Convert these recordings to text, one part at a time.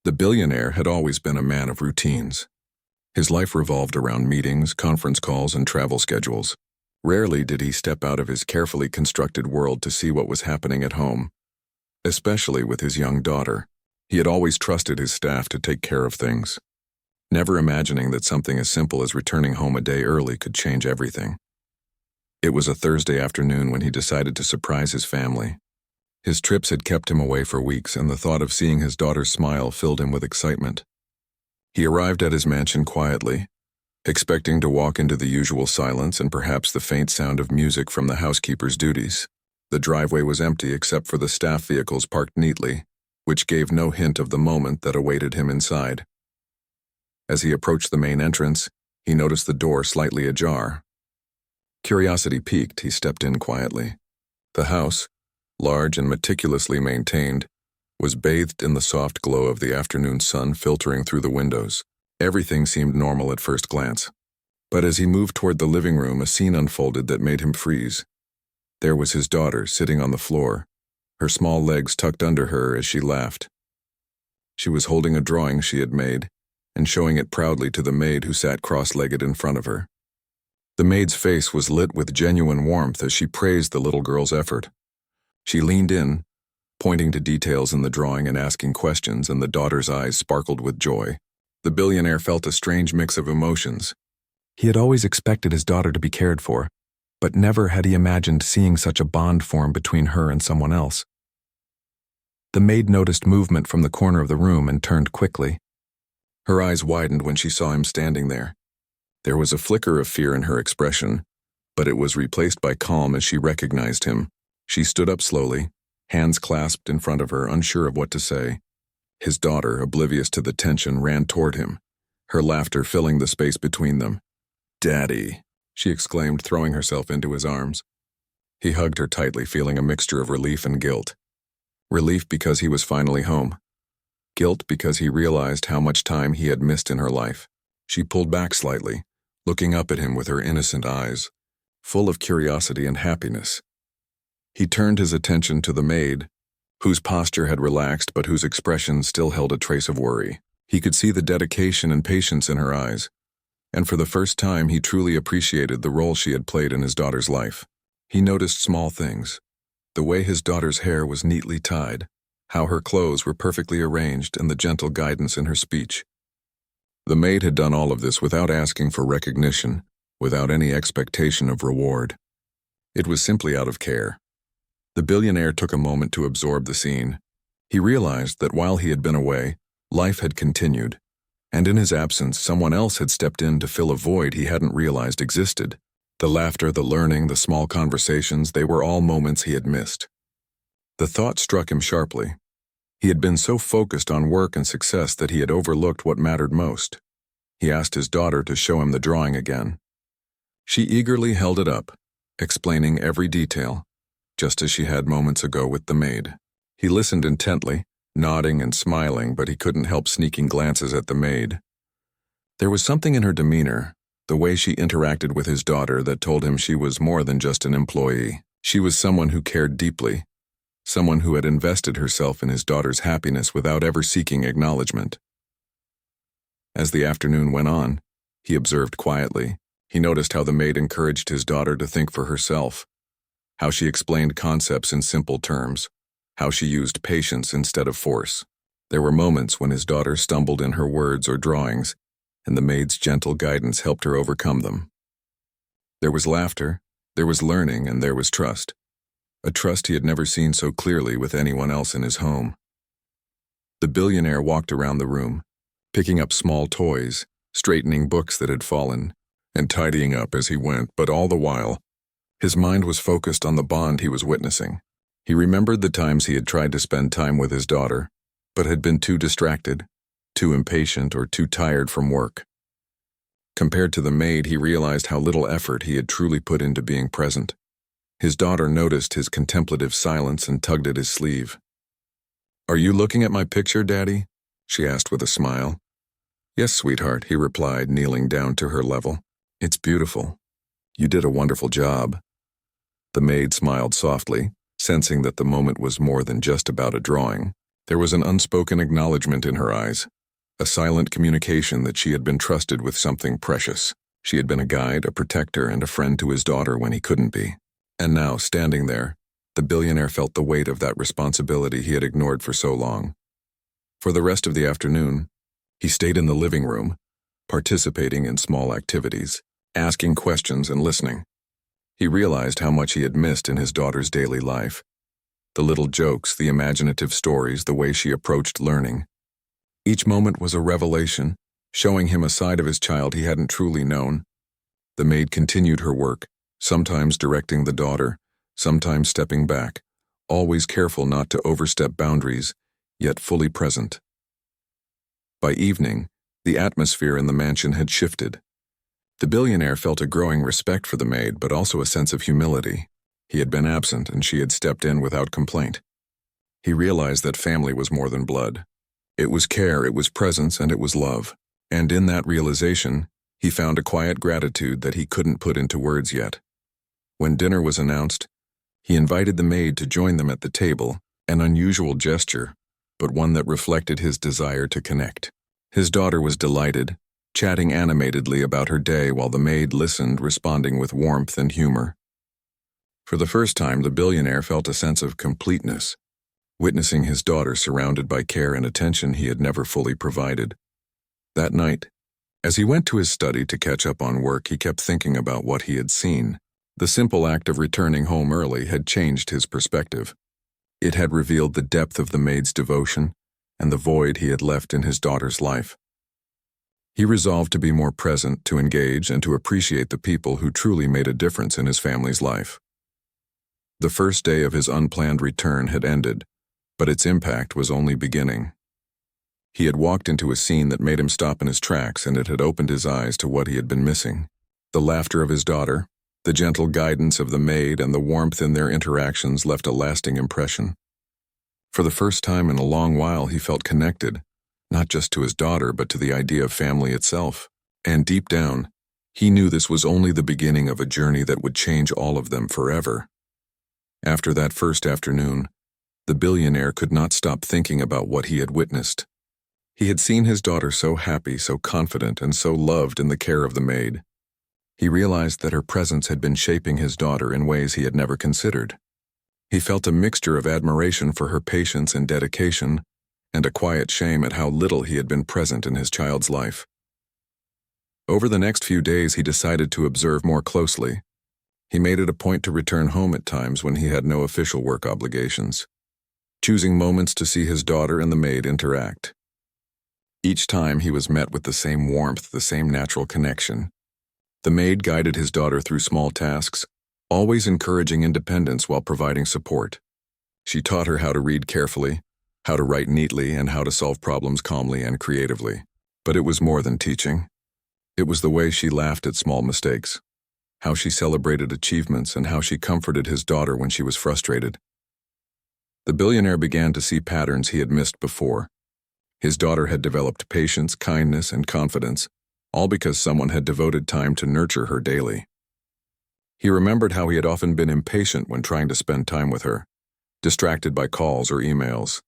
The billionaire had always been a man of routines. His life revolved around meetings, conference calls, and travel schedules. Rarely did he step out of his carefully constructed world to see what was happening at home. Especially with his young daughter, he had always trusted his staff to take care of things, never imagining that something as simple as returning home a day early could change everything. It was a Thursday afternoon when he decided to surprise his family. His trips had kept him away for weeks, and the thought of seeing his daughter's smile filled him with excitement. He arrived at his mansion quietly, expecting to walk into the usual silence and perhaps the faint sound of music from the housekeeper's duties. The driveway was empty except for the staff vehicles parked neatly, which gave no hint of the moment that awaited him inside. As he approached the main entrance, he noticed the door slightly ajar. Curiosity piqued, he stepped in quietly. The house, large and meticulously maintained, was bathed in the soft glow of the afternoon sun filtering through the windows. Everything seemed normal at first glance. But as he moved toward the living room, a scene unfolded that made him freeze. There was his daughter sitting on the floor, her small legs tucked under her as she laughed. She was holding a drawing she had made and showing it proudly to the maid who sat cross-legged in front of her. The maid's face was lit with genuine warmth as she praised the little girl's effort. She leaned in, pointing to details in the drawing and asking questions, and the daughter's eyes sparkled with joy. The billionaire felt a strange mix of emotions. He had always expected his daughter to be cared for, but never had he imagined seeing such a bond form between her and someone else. The maid noticed movement from the corner of the room and turned quickly. Her eyes widened when she saw him standing there. There was a flicker of fear in her expression, but it was replaced by calm as she recognized him. She stood up slowly, hands clasped in front of her, unsure of what to say. His daughter, oblivious to the tension, ran toward him, her laughter filling the space between them. "Daddy," she exclaimed, throwing herself into his arms. He hugged her tightly, feeling a mixture of relief and guilt. Relief because he was finally home. Guilt because he realized how much time he had missed in her life. She pulled back slightly, looking up at him with her innocent eyes, full of curiosity and happiness. He turned his attention to the maid, whose posture had relaxed but whose expression still held a trace of worry. He could see the dedication and patience in her eyes, and for the first time he truly appreciated the role she had played in his daughter's life. He noticed small things: the way his daughter's hair was neatly tied, how her clothes were perfectly arranged, and the gentle guidance in her speech. The maid had done all of this without asking for recognition, without any expectation of reward. It was simply out of care. The billionaire took a moment to absorb the scene. He realized that while he had been away, life had continued, and in his absence, someone else had stepped in to fill a void he hadn't realized existed. The laughter, the learning, the small conversations, they were all moments he had missed. The thought struck him sharply. He had been so focused on work and success that he had overlooked what mattered most. He asked his daughter to show him the drawing again. She eagerly held it up, explaining every detail, just as she had moments ago with the maid. He listened intently, nodding and smiling, but he couldn't help sneaking glances at the maid. There was something in her demeanor, the way she interacted with his daughter, that told him she was more than just an employee. She was someone who cared deeply, someone who had invested herself in his daughter's happiness without ever seeking acknowledgement. As the afternoon went on, he observed quietly. He noticed how the maid encouraged his daughter to think for herself, how she explained concepts in simple terms, how she used patience instead of force. There were moments when his daughter stumbled in her words or drawings, and the maid's gentle guidance helped her overcome them. There was laughter, there was learning, and there was trust. A trust he had never seen so clearly with anyone else in his home. The billionaire walked around the room, picking up small toys, straightening books that had fallen, and tidying up as he went, but all the while, his mind was focused on the bond he was witnessing. He remembered the times he had tried to spend time with his daughter, but had been too distracted, too impatient, or too tired from work. Compared to the maid, he realized how little effort he had truly put into being present. His daughter noticed his contemplative silence and tugged at his sleeve. "Are you looking at my picture, Daddy?" she asked with a smile. "Yes, sweetheart," he replied, kneeling down to her level. "It's beautiful. You did a wonderful job." The maid smiled softly, sensing that the moment was more than just about a drawing. There was an unspoken acknowledgement in her eyes, a silent communication that she had been trusted with something precious. She had been a guide, a protector, and a friend to his daughter when he couldn't be. And now, standing there, the billionaire felt the weight of that responsibility he had ignored for so long. For the rest of the afternoon, he stayed in the living room, participating in small activities, asking questions and listening. He realized how much he had missed in his daughter's daily life. The little jokes, the imaginative stories, the way she approached learning. Each moment was a revelation, showing him a side of his child he hadn't truly known. The maid continued her work, sometimes directing the daughter, sometimes stepping back, always careful not to overstep boundaries, yet fully present. By evening, the atmosphere in the mansion had shifted. The billionaire felt a growing respect for the maid, but also a sense of humility. He had been absent, and she had stepped in without complaint. He realized that family was more than blood. It was care, it was presence, and it was love. And in that realization, he found a quiet gratitude that he couldn't put into words yet. When dinner was announced, he invited the maid to join them at the table, an unusual gesture, but one that reflected his desire to connect. His daughter was delighted, chatting animatedly about her day while the maid listened, responding with warmth and humor. For the first time, the billionaire felt a sense of completeness, witnessing his daughter surrounded by care and attention he had never fully provided. That night, as he went to his study to catch up on work, he kept thinking about what he had seen. The simple act of returning home early had changed his perspective. It had revealed the depth of the maid's devotion and the void he had left in his daughter's life. He resolved to be more present, to engage, and to appreciate the people who truly made a difference in his family's life. The first day of his unplanned return had ended, but its impact was only beginning. He had walked into a scene that made him stop in his tracks, and it had opened his eyes to what he had been missing. The laughter of his daughter, the gentle guidance of the maid, and the warmth in their interactions left a lasting impression. For the first time in a long while, he felt connected, not just to his daughter, but to the idea of family itself. And deep down, he knew this was only the beginning of a journey that would change all of them forever. After that first afternoon, the billionaire could not stop thinking about what he had witnessed. He had seen his daughter so happy, so confident, and so loved in the care of the maid. He realized that her presence had been shaping his daughter in ways he had never considered. He felt a mixture of admiration for her patience and dedication, and a quiet shame at how little he had been present in his child's life. Over the next few days, he decided to observe more closely. He made it a point to return home at times when he had no official work obligations, choosing moments to see his daughter and the maid interact. Each time he was met with the same warmth, the same natural connection. The maid guided his daughter through small tasks, always encouraging independence while providing support. She taught her how to read carefully, how to write neatly, and how to solve problems calmly and creatively. But it was more than teaching. It was the way she laughed at small mistakes, how she celebrated achievements, and how she comforted his daughter when she was frustrated. The billionaire began to see patterns he had missed before. His daughter had developed patience, kindness, and confidence, all because someone had devoted time to nurture her daily. He remembered how he had often been impatient when trying to spend time with her, distracted by calls or emails.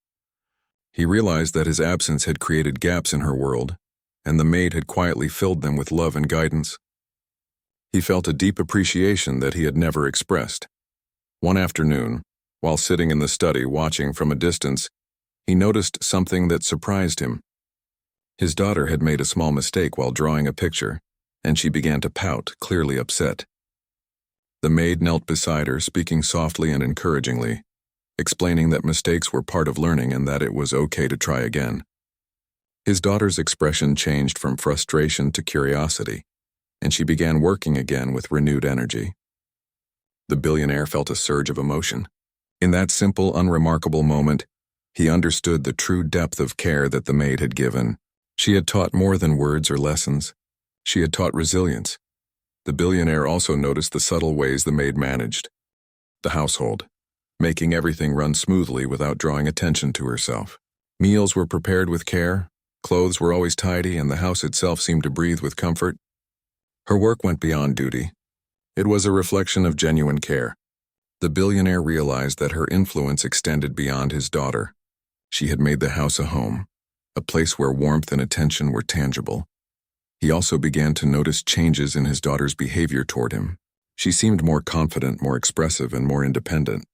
He realized that his absence had created gaps in her world, and the maid had quietly filled them with love and guidance. He felt a deep appreciation that he had never expressed. One afternoon, while sitting in the study watching from a distance, he noticed something that surprised him. His daughter had made a small mistake while drawing a picture, and she began to pout, clearly upset. The maid knelt beside her, speaking softly and encouragingly, explaining that mistakes were part of learning and that it was okay to try again. His daughter's expression changed from frustration to curiosity, and she began working again with renewed energy. The billionaire felt a surge of emotion. In that simple, unremarkable moment, he understood the true depth of care that the maid had given. She had taught more than words or lessons. She had taught resilience. The billionaire also noticed the subtle ways the maid managed the household, making everything run smoothly without drawing attention to herself. Meals were prepared with care, clothes were always tidy, and the house itself seemed to breathe with comfort. Her work went beyond duty. It was a reflection of genuine care. The billionaire realized that her influence extended beyond his daughter. She had made the house a home, a place where warmth and attention were tangible. He also began to notice changes in his daughter's behavior toward him. She seemed more confident, more expressive, and more independent.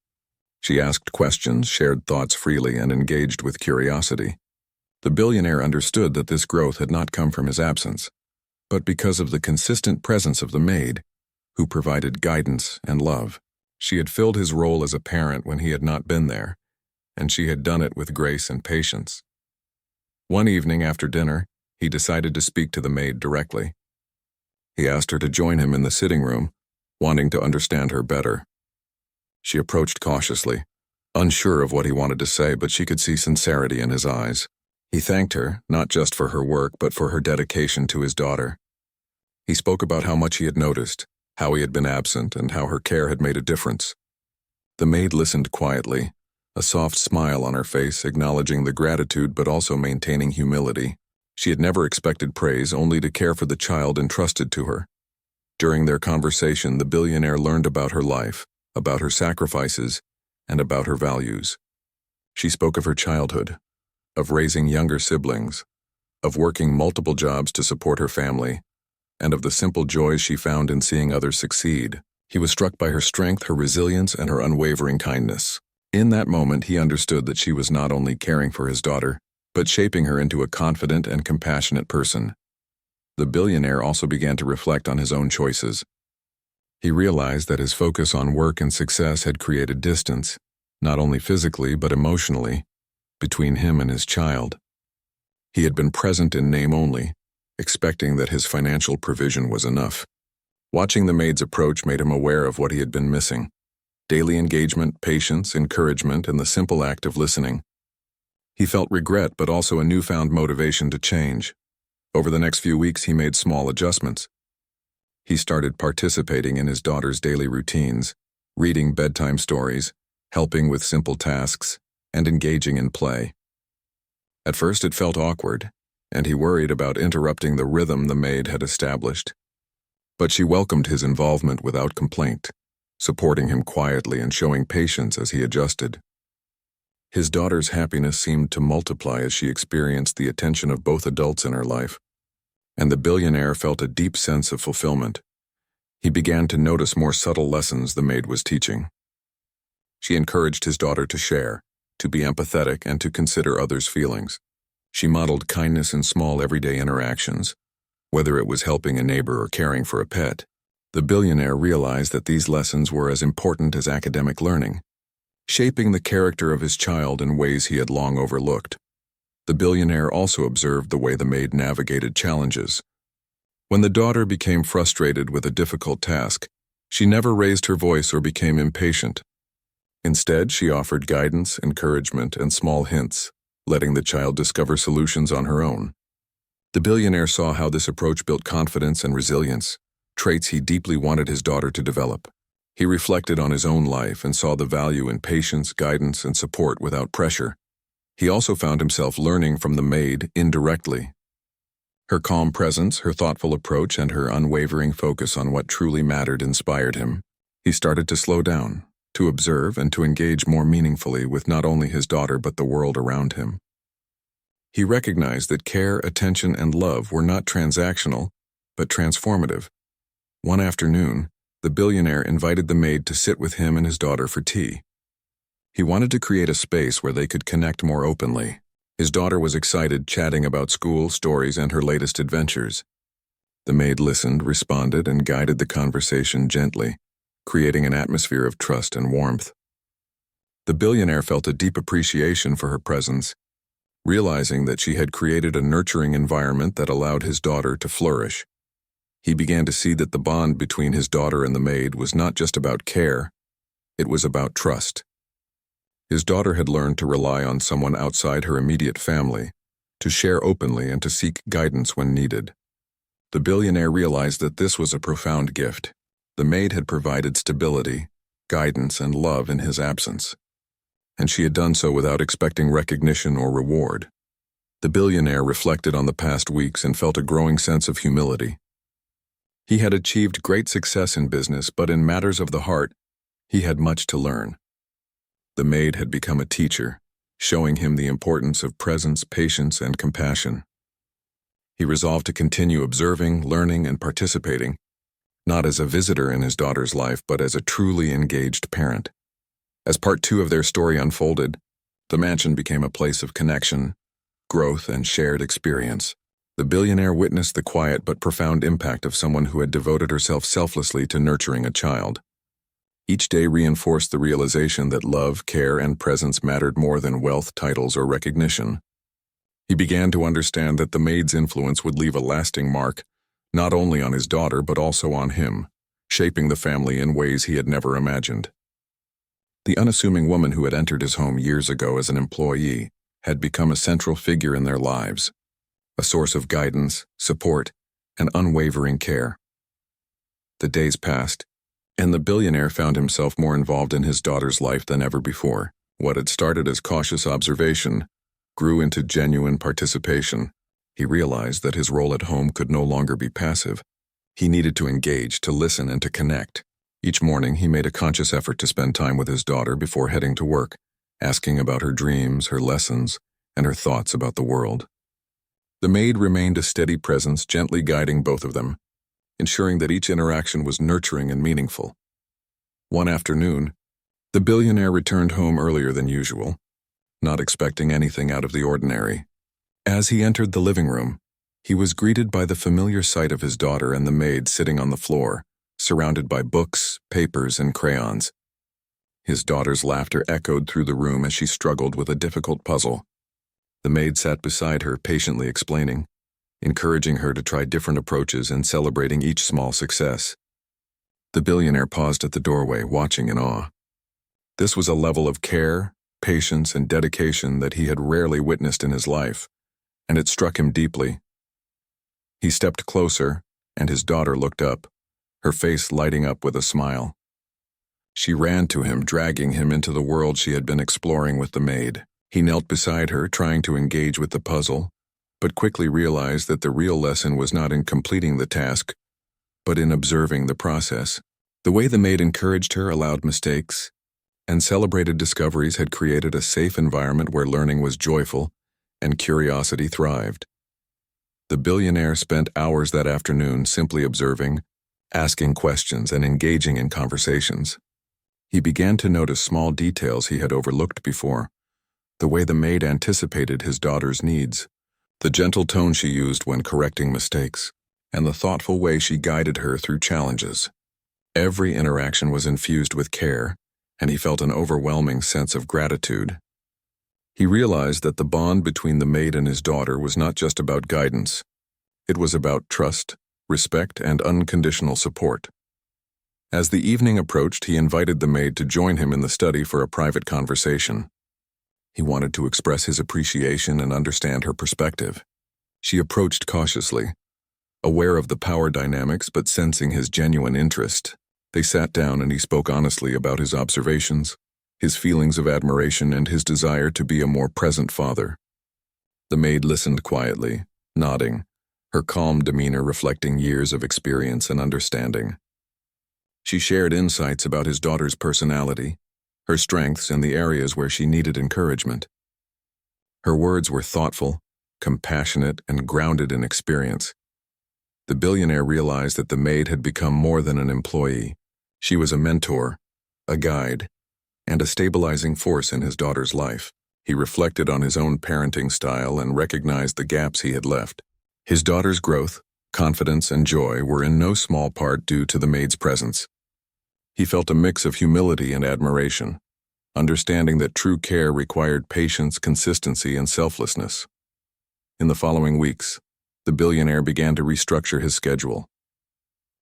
She asked questions, shared thoughts freely, and engaged with curiosity. The billionaire understood that this growth had not come from his absence, but because of the consistent presence of the maid, who provided guidance and love. She had filled his role as a parent when he had not been there, and she had done it with grace and patience. One evening after dinner, he decided to speak to the maid directly. He asked her to join him in the sitting room, wanting to understand her better. She approached cautiously, unsure of what he wanted to say, but she could see sincerity in his eyes. He thanked her, not just for her work, but for her dedication to his daughter. He spoke about how much he had noticed, how he had been absent, and how her care had made a difference. The maid listened quietly, a soft smile on her face, acknowledging the gratitude but also maintaining humility. She had never expected praise, only to care for the child entrusted to her. During their conversation, the billionaire learned about her life, about her sacrifices, and about her values. She spoke of her childhood, of raising younger siblings, of working multiple jobs to support her family, and of the simple joys she found in seeing others succeed. He was struck by her strength, her resilience, and her unwavering kindness. In that moment, he understood that she was not only caring for his daughter, but shaping her into a confident and compassionate person. The billionaire also began to reflect on his own choices. He realized that his focus on work and success had created distance, not only physically but emotionally, between him and his child. He had been present in name only, expecting that his financial provision was enough. Watching the maid's approach made him aware of what he had been missing: daily engagement, patience, encouragement, and the simple act of listening. He felt regret but also a newfound motivation to change. Over the next few weeks, he made small adjustments. He started participating in his daughter's daily routines, reading bedtime stories, helping with simple tasks, and engaging in play. At first it felt awkward, and he worried about interrupting the rhythm the maid had established. But she welcomed his involvement without complaint, supporting him quietly and showing patience as he adjusted. His daughter's happiness seemed to multiply as she experienced the attention of both adults in her life, and the billionaire felt a deep sense of fulfillment. He began to notice more subtle lessons the maid was teaching. She encouraged his daughter to share, to be empathetic, and to consider others' feelings. She modeled kindness in small everyday interactions, whether it was helping a neighbor or caring for a pet. The billionaire realized that these lessons were as important as academic learning, shaping the character of his child in ways he had long overlooked. The billionaire also observed the way the maid navigated challenges. When the daughter became frustrated with a difficult task, she never raised her voice or became impatient. Instead, she offered guidance, encouragement, and small hints, letting the child discover solutions on her own. The billionaire saw how this approach built confidence and resilience, traits he deeply wanted his daughter to develop. He reflected on his own life and saw the value in patience, guidance, and support without pressure. He also found himself learning from the maid indirectly. Her calm presence, her thoughtful approach, and her unwavering focus on what truly mattered inspired him. He started to slow down, to observe, and to engage more meaningfully with not only his daughter but the world around him. He recognized that care, attention, and love were not transactional, but transformative. One afternoon, the billionaire invited the maid to sit with him and his daughter for tea. He wanted to create a space where they could connect more openly. His daughter was excited, chatting about school, stories, and her latest adventures. The maid listened, responded, and guided the conversation gently, creating an atmosphere of trust and warmth. The billionaire felt a deep appreciation for her presence, realizing that she had created a nurturing environment that allowed his daughter to flourish. He began to see that the bond between his daughter and the maid was not just about care, it was about trust. His daughter had learned to rely on someone outside her immediate family, to share openly and to seek guidance when needed. The billionaire realized that this was a profound gift. The maid had provided stability, guidance, and love in his absence, and she had done so without expecting recognition or reward. The billionaire reflected on the past weeks and felt a growing sense of humility. He had achieved great success in business, but in matters of the heart, he had much to learn. The maid had become a teacher, showing him the importance of presence, patience, and compassion. He resolved to continue observing, learning, and participating, not as a visitor in his daughter's life, but as a truly engaged parent. As part 2 of their story unfolded, the mansion became a place of connection, growth, and shared experience. The billionaire witnessed the quiet but profound impact of someone who had devoted herself selflessly to nurturing a child. Each day reinforced the realization that love, care, and presence mattered more than wealth, titles, or recognition. He began to understand that the maid's influence would leave a lasting mark, not only on his daughter but also on him, shaping the family in ways he had never imagined. The unassuming woman who had entered his home years ago as an employee had become a central figure in their lives, a source of guidance, support, and unwavering care. The days passed, and the billionaire found himself more involved in his daughter's life than ever before. What had started as cautious observation grew into genuine participation. He realized that his role at home could no longer be passive. He needed to engage, to listen, and to connect. Each morning, he made a conscious effort to spend time with his daughter before heading to work, asking about her dreams, her lessons, and her thoughts about the world. The maid remained a steady presence, gently guiding both of them, ensuring that each interaction was nurturing and meaningful. One afternoon, the billionaire returned home earlier than usual, not expecting anything out of the ordinary. As he entered the living room, he was greeted by the familiar sight of his daughter and the maid sitting on the floor, surrounded by books, papers, and crayons. His daughter's laughter echoed through the room as she struggled with a difficult puzzle. The maid sat beside her, patiently explaining, encouraging her to try different approaches and celebrating each small success. The billionaire paused at the doorway, watching in awe. This was a level of care, patience, and dedication that he had rarely witnessed in his life, and it struck him deeply. He stepped closer, and his daughter looked up, her face lighting up with a smile. She ran to him, dragging him into the world she had been exploring with the maid. He knelt beside her, trying to engage with the puzzle, but quickly realized that the real lesson was not in completing the task, but in observing the process. The way the maid encouraged her, allowed mistakes, and celebrated discoveries had created a safe environment where learning was joyful and curiosity thrived. The billionaire spent hours that afternoon simply observing, asking questions, and engaging in conversations. He began to notice small details he had overlooked before, the way the maid anticipated his daughter's needs, the gentle tone she used when correcting mistakes, and the thoughtful way she guided her through challenges. Every interaction was infused with care, and he felt an overwhelming sense of gratitude. He realized that the bond between the maid and his daughter was not just about guidance. It was about trust, respect, and unconditional support. As the evening approached, he invited the maid to join him in the study for a private conversation. He wanted to express his appreciation and understand her perspective. She approached cautiously, aware of the power dynamics but sensing his genuine interest. They sat down and he spoke honestly about his observations, his feelings of admiration, and his desire to be a more present father. The maid listened quietly, nodding, her calm demeanor reflecting years of experience and understanding. She shared insights about his daughter's personality, her strengths, and the areas where she needed encouragement. Her words were thoughtful, compassionate, and grounded in experience. The billionaire realized that the maid had become more than an employee. She was a mentor, a guide, and a stabilizing force in his daughter's life. He reflected on his own parenting style and recognized the gaps he had left. His daughter's growth, confidence, and joy were in no small part due to the maid's presence. He felt a mix of humility and admiration, understanding that true care required patience, consistency, and selflessness. In the following weeks, the billionaire began to restructure his schedule.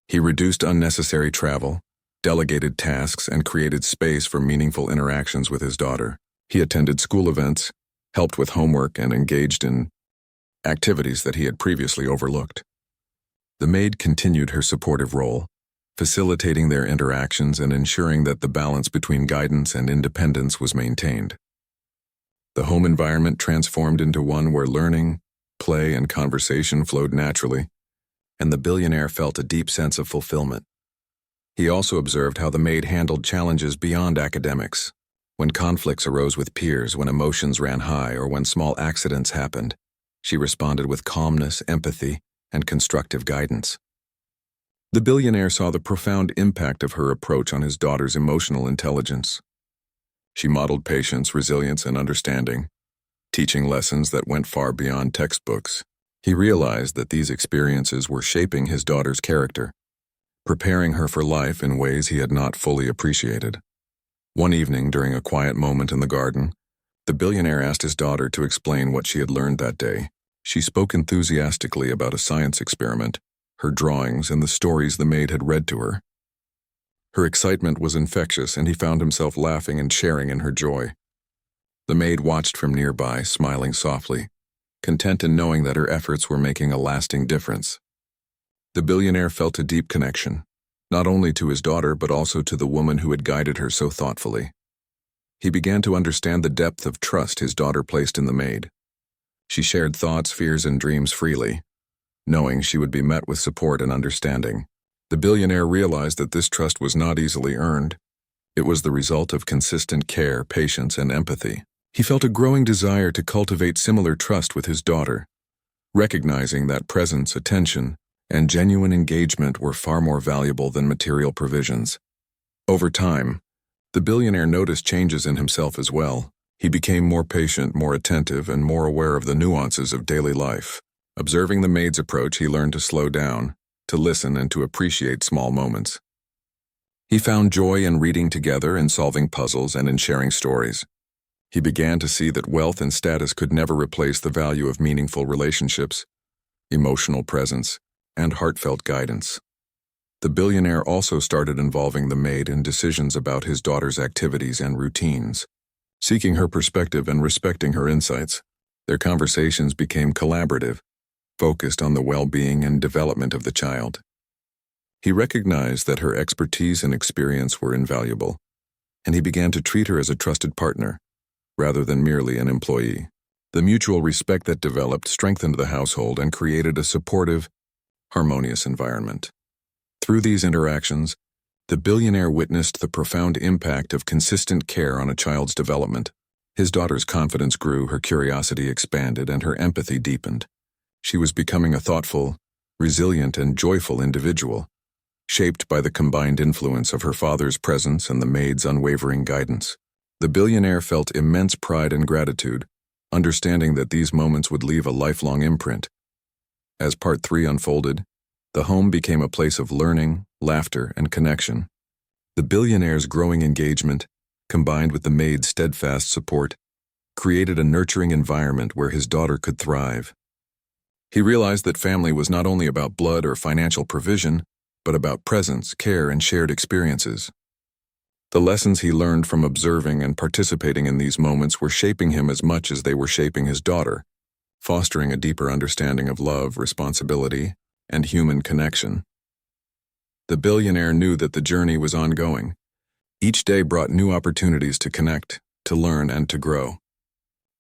He reduced unnecessary travel, delegated tasks, and created space for meaningful interactions with his daughter. He attended school events, helped with homework, and engaged in activities that he had previously overlooked. The maid continued her supportive role, facilitating their interactions and ensuring that the balance between guidance and independence was maintained. The home environment transformed into one where learning, play, and conversation flowed naturally, and the billionaire felt a deep sense of fulfillment. He also observed how the maid handled challenges beyond academics, When conflicts arose with peers, when emotions ran high, or when small accidents happened, she responded with calmness, empathy, and constructive guidance. The billionaire saw the profound impact of her approach on his daughter's emotional intelligence. She modeled patience, resilience, and understanding, teaching lessons that went far beyond textbooks. He realized that these experiences were shaping his daughter's character, preparing her for life in ways he had not fully appreciated. One evening, during a quiet moment in the garden, the billionaire asked his daughter to explain what she had learned that day. She spoke enthusiastically about a science experiment, her drawings, and the stories the maid had read to her. Her excitement was infectious, and he found himself laughing and sharing in her joy. The maid watched from nearby, smiling softly, content in knowing that her efforts were making a lasting difference. The billionaire felt a deep connection, not only to his daughter but also to the woman who had guided her so thoughtfully. He began to understand the depth of trust his daughter placed in the maid. She shared thoughts, fears, and dreams freely, knowing she would be met with support and understanding. The billionaire realized that this trust was not easily earned. It was the result of consistent care, patience, and empathy. He felt a growing desire to cultivate similar trust with his daughter, recognizing that presence, attention, and genuine engagement were far more valuable than material provisions. Over time, the billionaire noticed changes in himself as well. He became more patient, more attentive, and more aware of the nuances of daily life. Observing the maid's approach, he learned to slow down, to listen, and to appreciate small moments. He found joy in reading together, in solving puzzles, and in sharing stories. He began to see that wealth and status could never replace the value of meaningful relationships, emotional presence, and heartfelt guidance. The billionaire also started involving the maid in decisions about his daughter's activities and routines. Seeking her perspective and respecting her insights, their conversations became collaborative, focused on the well-being and development of the child. He recognized that her expertise and experience were invaluable, and he began to treat her as a trusted partner, rather than merely an employee. The mutual respect that developed strengthened the household and created a supportive, harmonious environment. Through these interactions, the billionaire witnessed the profound impact of consistent care on a child's development. His daughter's confidence grew, her curiosity expanded, and her empathy deepened. She was becoming a thoughtful, resilient, and joyful individual, shaped by the combined influence of her father's presence and the maid's unwavering guidance. The billionaire felt immense pride and gratitude, understanding that these moments would leave a lifelong imprint. As Part 3 unfolded, the home became a place of learning, laughter, and connection. The billionaire's growing engagement, combined with the maid's steadfast support, created a nurturing environment where his daughter could thrive. He realized that family was not only about blood or financial provision, but about presence, care, and shared experiences. The lessons he learned from observing and participating in these moments were shaping him as much as they were shaping his daughter, fostering a deeper understanding of love, responsibility, and human connection. The billionaire knew that the journey was ongoing. Each day brought new opportunities to connect, to learn, and to grow.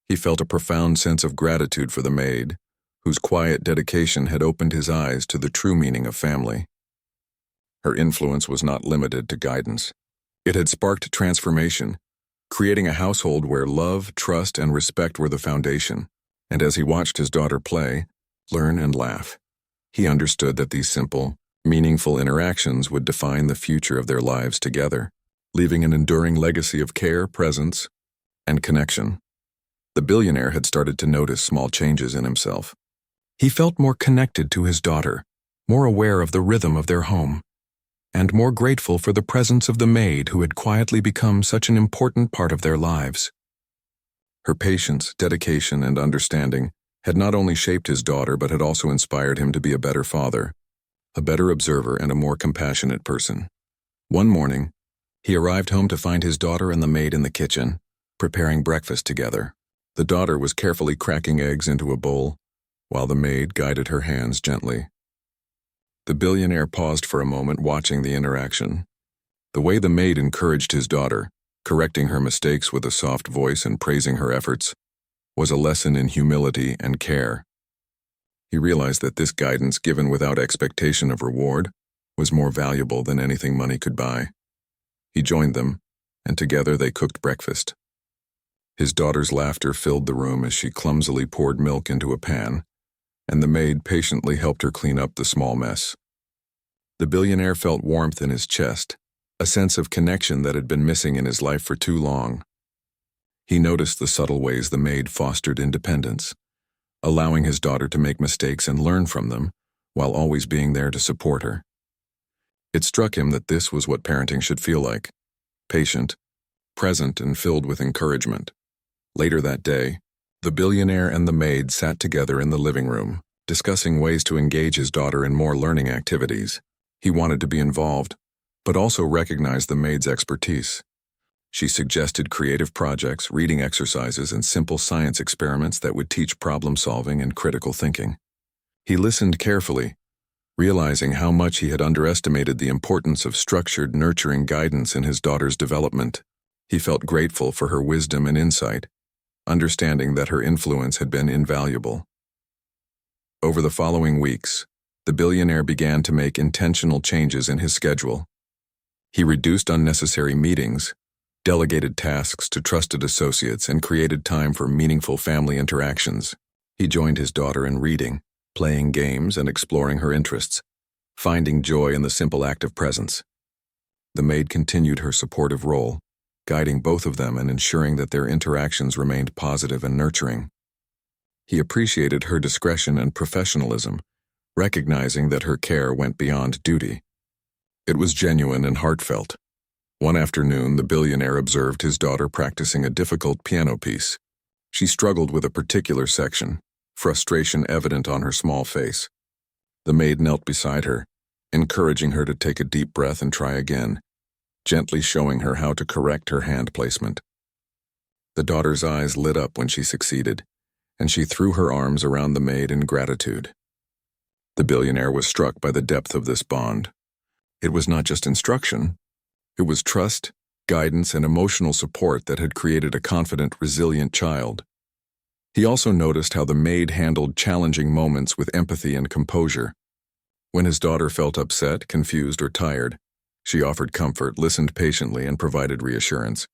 He felt a profound sense of gratitude for the maid, whose quiet dedication had opened his eyes to the true meaning of family. Her influence was not limited to guidance. It had sparked transformation, creating a household where love, trust, and respect were the foundation. And as he watched his daughter play, learn, and laugh, he understood that these simple, meaningful interactions would define the future of their lives together, leaving an enduring legacy of care, presence, and connection. The billionaire had started to notice small changes in himself. He felt more connected to his daughter, more aware of the rhythm of their home, and more grateful for the presence of the maid who had quietly become such an important part of their lives. Her patience, dedication, and understanding had not only shaped his daughter but had also inspired him to be a better father, a better observer, and a more compassionate person. One morning, he arrived home to find his daughter and the maid in the kitchen, preparing breakfast together. The daughter was carefully cracking eggs into a bowl, while the maid guided her hands gently. The billionaire paused for a moment, watching the interaction. The way the maid encouraged his daughter, correcting her mistakes with a soft voice and praising her efforts, was a lesson in humility and care. He realized that this guidance, given without expectation of reward, was more valuable than anything money could buy. He joined them, and together they cooked breakfast. His daughter's laughter filled the room as she clumsily poured milk into a pan, and the maid patiently helped her clean up the small mess. The billionaire felt warmth in his chest, a sense of connection that had been missing in his life for too long. He noticed the subtle ways the maid fostered independence, allowing his daughter to make mistakes and learn from them, while always being there to support her. It struck him that this was what parenting should feel like: patient, present, and filled with encouragement. Later that day, the billionaire and the maid sat together in the living room, discussing ways to engage his daughter in more learning activities. He wanted to be involved, but also recognized the maid's expertise. She suggested creative projects, reading exercises, and simple science experiments that would teach problem-solving and critical thinking. He listened carefully, realizing how much he had underestimated the importance of structured, nurturing guidance in his daughter's development. He felt grateful for her wisdom and insight, understanding that her influence had been invaluable. Over the following weeks, the billionaire began to make intentional changes in his schedule. He reduced unnecessary meetings, delegated tasks to trusted associates, and created time for meaningful family interactions. He joined his daughter in reading, playing games, and exploring her interests, finding joy in the simple act of presence. The maid continued her supportive role, guiding both of them and ensuring that their interactions remained positive and nurturing. He appreciated her discretion and professionalism, recognizing that her care went beyond duty. It was genuine and heartfelt. One afternoon, the billionaire observed his daughter practicing a difficult piano piece. She struggled with a particular section, frustration evident on her small face. The maid knelt beside her, encouraging her to take a deep breath and try again, gently showing her how to correct her hand placement. The daughter's eyes lit up when she succeeded, and she threw her arms around the maid in gratitude. The billionaire was struck by the depth of this bond. It was not just instruction. It was trust, guidance, and emotional support that had created a confident, resilient child. He also noticed how the maid handled challenging moments with empathy and composure. When his daughter felt upset, confused, or tired, she offered comfort, listened patiently, and provided reassurance.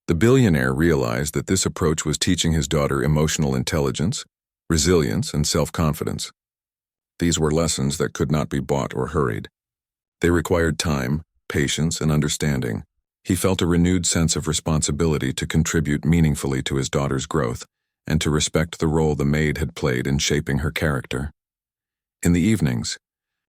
The billionaire realized that this approach was teaching his daughter emotional intelligence, resilience, and self-confidence. These were lessons that could not be bought or hurried. They required time, patience, and understanding. He felt a renewed sense of responsibility to contribute meaningfully to his daughter's growth and to respect the role the maid had played in shaping her character. In the evenings,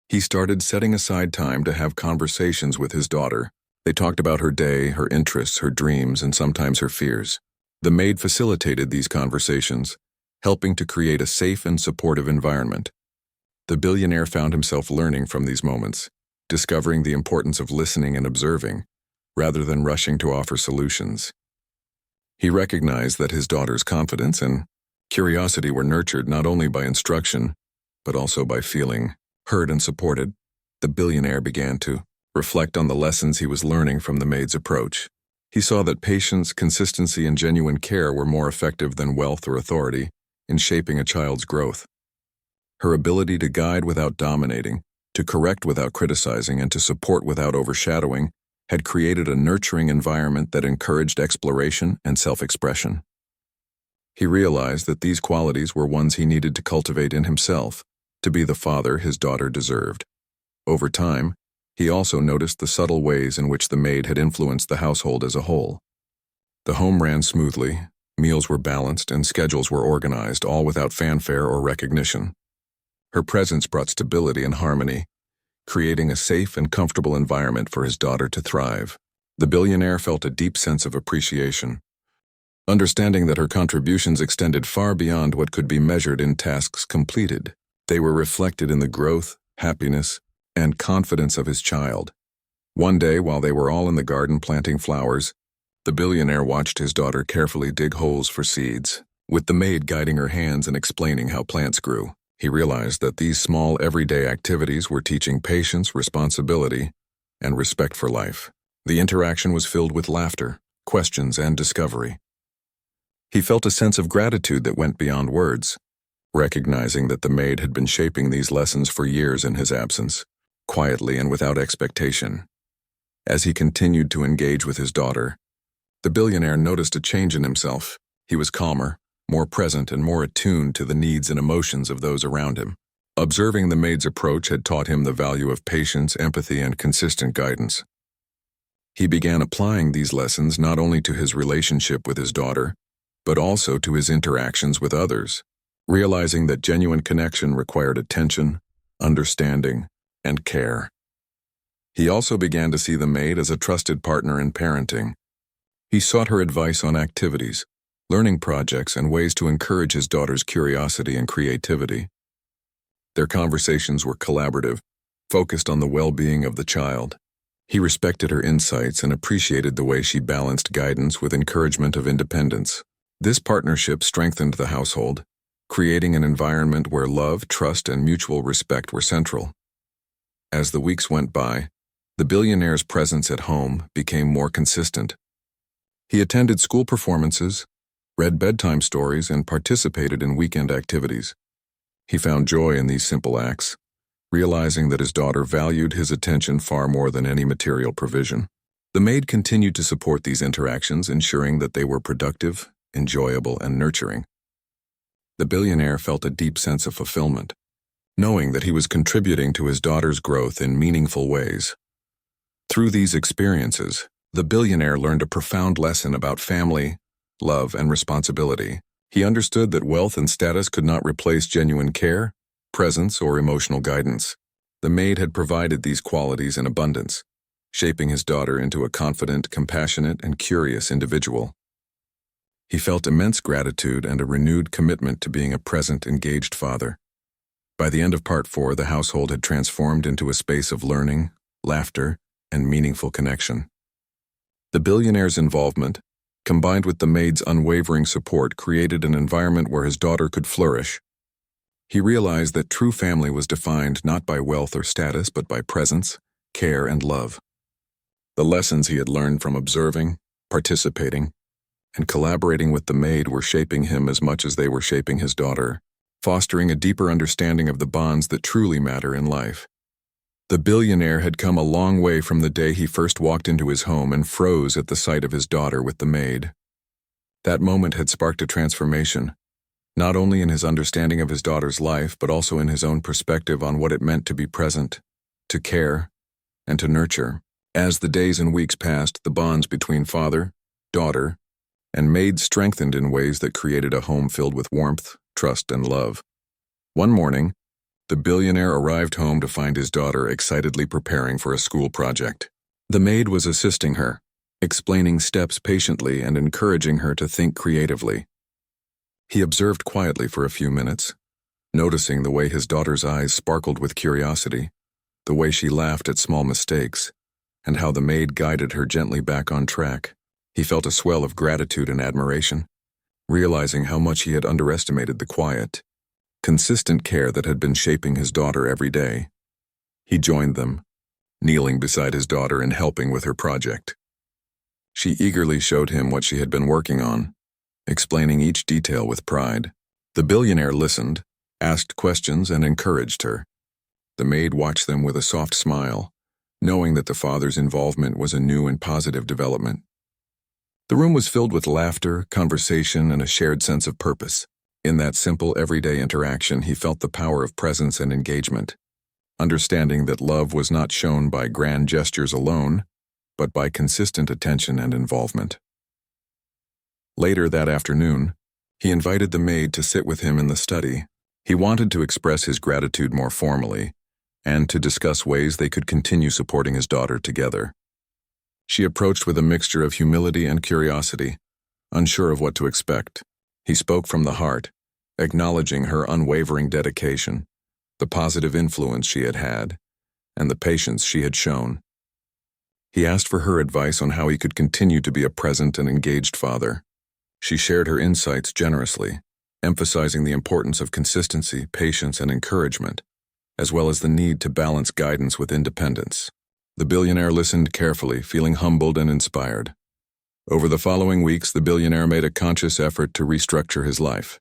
he started setting aside time to have conversations with his daughter. They talked about her day, her interests, her dreams, and sometimes her fears. The maid facilitated these conversations, helping to create a safe and supportive environment. The billionaire found himself learning from these moments, discovering the importance of listening and observing, rather than rushing to offer solutions. He recognized that his daughter's confidence and curiosity were nurtured not only by instruction, but also by feeling heard and supported. The billionaire began to reflect on the lessons he was learning from the maid's approach. He saw that patience, consistency, and genuine care were more effective than wealth or authority in shaping a child's growth. Her ability to guide without dominating, to correct without criticizing, and to support without overshadowing had created a nurturing environment that encouraged exploration and self-expression. He realized that these qualities were ones he needed to cultivate in himself, to be the father his daughter deserved. Over time, he also noticed the subtle ways in which the maid had influenced the household as a whole. The home ran smoothly, meals were balanced, and schedules were organized, all without fanfare or recognition. Her presence brought stability and harmony, creating a safe and comfortable environment for his daughter to thrive. The billionaire felt a deep sense of appreciation, understanding that her contributions extended far beyond what could be measured in tasks completed. They were reflected in the growth, happiness, and confidence of his child. One day, while they were all in the garden planting flowers, the billionaire watched his daughter carefully dig holes for seeds, with the maid guiding her hands and explaining how plants grew. He realized that these small, everyday activities were teaching patience, responsibility, and respect for life. The interaction was filled with laughter, questions, and discovery. He felt a sense of gratitude that went beyond words, recognizing that the maid had been shaping these lessons for years in his absence, quietly and without expectation. As he continued to engage with his daughter, the billionaire noticed a change in himself. He was calmer, more present, and more attuned to the needs and emotions of those around him. Observing the maid's approach had taught him the value of patience, empathy, and consistent guidance. He began applying these lessons not only to his relationship with his daughter, but also to his interactions with others, realizing that genuine connection required attention, understanding, and care. He also began to see the maid as a trusted partner in parenting. He sought her advice on activities, learning projects, and ways to encourage his daughter's curiosity and creativity. Their conversations were collaborative, focused on the well-being of the child. He respected her insights and appreciated the way she balanced guidance with encouragement of independence. This partnership strengthened the household, creating an environment where love, trust, and mutual respect were central. As the weeks went by, the billionaire's presence at home became more consistent. He attended school performances, read bedtime stories, and participated in weekend activities. He found joy in these simple acts, realizing that his daughter valued his attention far more than any material provision. The maid continued to support these interactions, ensuring that they were productive, enjoyable, and nurturing. The billionaire felt a deep sense of fulfillment, knowing that he was contributing to his daughter's growth in meaningful ways. Through these experiences, the billionaire learned a profound lesson about family, love, and responsibility. He understood that wealth and status could not replace genuine care, presence, or emotional guidance. The maid had provided these qualities in abundance, shaping his daughter into a confident, compassionate, and curious individual. He felt immense gratitude and a renewed commitment to being a present, engaged father. By the end of Part 4, the household had transformed into a space of learning, laughter, and meaningful connection. The billionaire's involvement, combined with the maid's unwavering support, created an environment where his daughter could flourish. He realized that true family was defined not by wealth or status, but by presence, care, and love. The lessons he had learned from observing, participating, and collaborating with the maid were shaping him as much as they were shaping his daughter, fostering a deeper understanding of the bonds that truly matter in life. The billionaire had come a long way from the day he first walked into his home and froze at the sight of his daughter with the maid. That moment had sparked a transformation, not only in his understanding of his daughter's life, but also in his own perspective on what it meant to be present, to care, and to nurture. As the days and weeks passed, the bonds between father, daughter, and maid strengthened in ways that created a home filled with warmth, trust, and love. One morning, the billionaire arrived home to find his daughter excitedly preparing for a school project. The maid was assisting her, explaining steps patiently and encouraging her to think creatively. He observed quietly for a few minutes, noticing the way his daughter's eyes sparkled with curiosity, the way she laughed at small mistakes, and how the maid guided her gently back on track. He felt a swell of gratitude and admiration, realizing how much he had underestimated the quiet, consistent care that had been shaping his daughter every day. He joined them, kneeling beside his daughter and helping with her project. She eagerly showed him what she had been working on, explaining each detail with pride. The billionaire listened, asked questions, and encouraged her. The maid watched them with a soft smile, knowing that the father's involvement was a new and positive development. The room was filled with laughter, conversation, and a shared sense of purpose. In that simple, everyday interaction, he felt the power of presence and engagement, understanding that love was not shown by grand gestures alone, but by consistent attention and involvement. Later that afternoon, he invited the maid to sit with him in the study. He wanted to express his gratitude more formally, and to discuss ways they could continue supporting his daughter together. She approached with a mixture of humility and curiosity, unsure of what to expect. He spoke from the heart, acknowledging her unwavering dedication, the positive influence she had had, and the patience she had shown. He asked for her advice on how he could continue to be a present and engaged father. She shared her insights generously, emphasizing the importance of consistency, patience, and encouragement, as well as the need to balance guidance with independence. The billionaire listened carefully, feeling humbled and inspired. Over the following weeks, the billionaire made a conscious effort to restructure his life.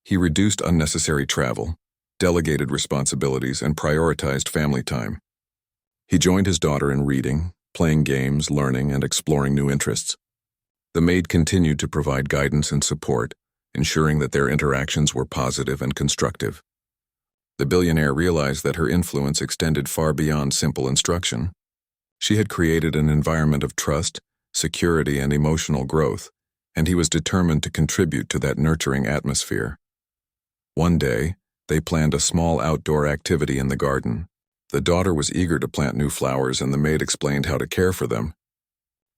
He reduced unnecessary travel, delegated responsibilities, and prioritized family time. He joined his daughter in reading, playing games, learning, and exploring new interests. The maid continued to provide guidance and support, ensuring that their interactions were positive and constructive. The billionaire realized that her influence extended far beyond simple instruction. She had created an environment of trust, security, and emotional growth, and he was determined to contribute to that nurturing atmosphere. One day, they planned a small outdoor activity in the garden. The daughter was eager to plant new flowers, and the maid explained how to care for them.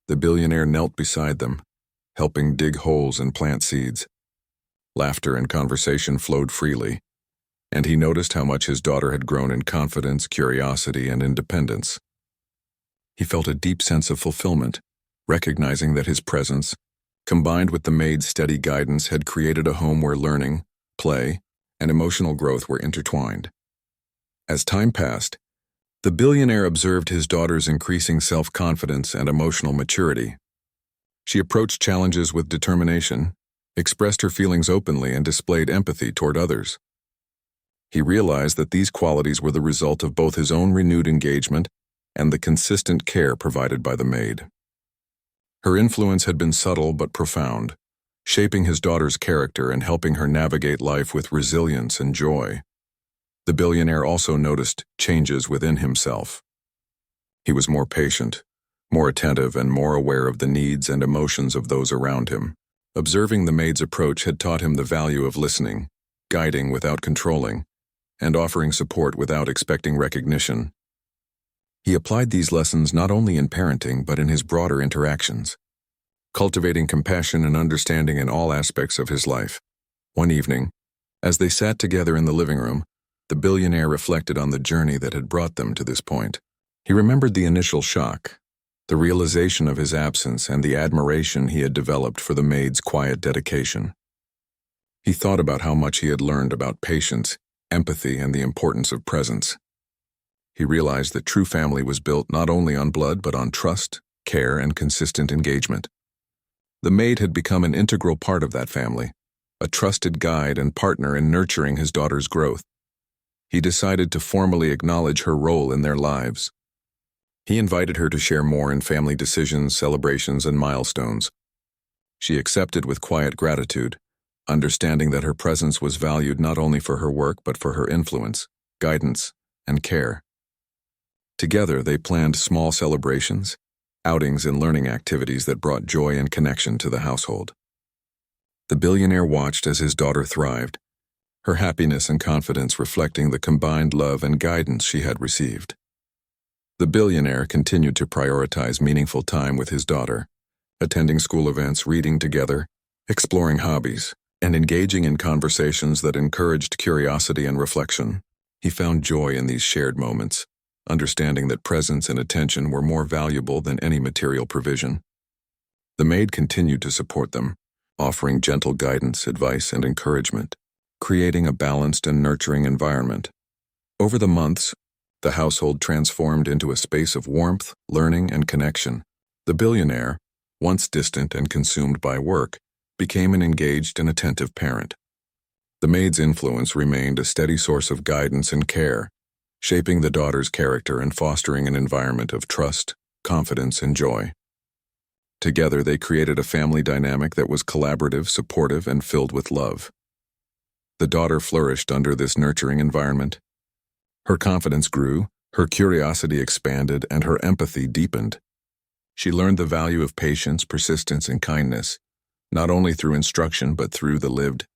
The billionaire knelt beside them, helping dig holes and plant seeds. Laughter and conversation flowed freely, and he noticed how much his daughter had grown in confidence, curiosity, and independence. He felt a deep sense of fulfillment, recognizing that his presence, combined with the maid's steady guidance, had created a home where learning, play, and emotional growth were intertwined. As time passed, the billionaire observed his daughter's increasing self-confidence and emotional maturity. She approached challenges with determination, expressed her feelings openly, and displayed empathy toward others. He realized that these qualities were the result of both his own renewed engagement and the consistent care provided by the maid. Her influence had been subtle but profound, shaping his daughter's character and helping her navigate life with resilience and joy. The billionaire also noticed changes within himself. He was more patient, more attentive, and more aware of the needs and emotions of those around him. Observing the maid's approach had taught him the value of listening, guiding without controlling, and offering support without expecting recognition. He applied these lessons not only in parenting but in his broader interactions, cultivating compassion and understanding in all aspects of his life. One evening, as they sat together in the living room, the billionaire reflected on the journey that had brought them to this point. He remembered the initial shock, the realization of his absence, and the admiration he had developed for the maid's quiet dedication. He thought about how much he had learned about patience, empathy, and the importance of presence. He realized that true family was built not only on blood but on trust, care, and consistent engagement. The maid had become an integral part of that family, a trusted guide and partner in nurturing his daughter's growth. He decided to formally acknowledge her role in their lives. He invited her to share more in family decisions, celebrations, and milestones. She accepted with quiet gratitude, understanding that her presence was valued not only for her work but for her influence, guidance, and care. Together, they planned small celebrations, outings, and learning activities that brought joy and connection to the household. The billionaire watched as his daughter thrived, her happiness and confidence reflecting the combined love and guidance she had received. The billionaire continued to prioritize meaningful time with his daughter, attending school events, reading together, exploring hobbies, and engaging in conversations that encouraged curiosity and reflection. He found joy in these shared moments, understanding that presence and attention were more valuable than any material provision. The maid continued to support them, offering gentle guidance, advice, and encouragement, creating a balanced and nurturing environment. Over the months, the household transformed into a space of warmth, learning, and connection. The billionaire, once distant and consumed by work, became an engaged and attentive parent. The maid's influence remained a steady source of guidance and care, shaping the daughter's character and fostering an environment of trust, confidence, and joy. Together, they created a family dynamic that was collaborative, supportive, and filled with love. The daughter flourished under this nurturing environment. Her confidence grew, her curiosity expanded, and her empathy deepened. She learned the value of patience, persistence, and kindness, not only through instruction but through the lived